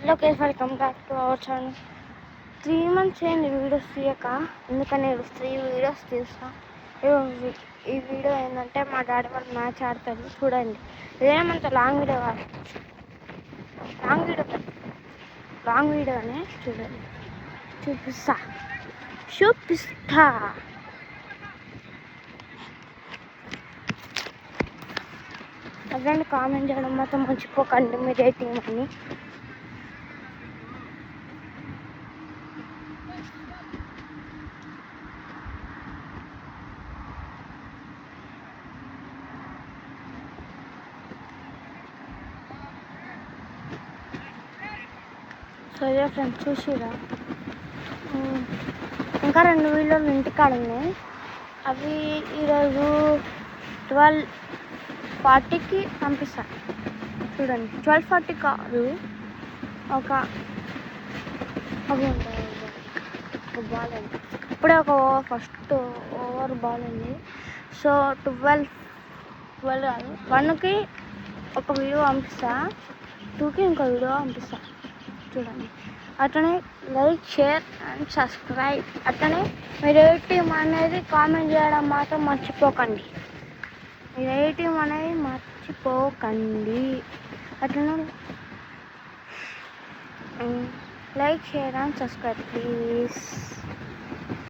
Hello guys, welcome back to our channel. 3 months అయింది videos తీయక. ఎందుకని 3 videos తీసా. ఈ వీడియో ఏంటంటే మా డాడీ వాళ్ళు మ్యాచ్ ఆడతారు చూడండి. ఇదేమంత లాంగ్ వీడియో కాదు, లాంగ్ వీడియోనే చూడండి. చూపిస్తా. అదే కామెంట్ చేయడం మాత్రం మర్చిపోకండి మీరు ఏ టీం అని. సరే ఫ్రెండ్స్, చూసిరా ఇంకా 2 వీడియోలు ఇంటికాడ ఉన్నాయి. అవి ఈరోజు 12:40కి పంపిస్తాను చూడండి. 12:40 కాదు, అవి ఉంటాయి. ఒక బాల్ అండి, ఇప్పుడే ఫస్ట్ ఓవర్ బాల్ ఉంది. సో 12 కాదు, 1కి ఒక వీడియో పంపిస్తా, 2కి ఇంకో వీడియో పంపిస్తా చూడండి. అట్లనే లైక్, షేర్ అండ్ సబ్స్క్రైబ్. అట్లనే మీరు ఏ టీం అనేది కామెంట్ చేయడం మాత్రం మర్చిపోకండి. అట్లనే like, share and subscribe please.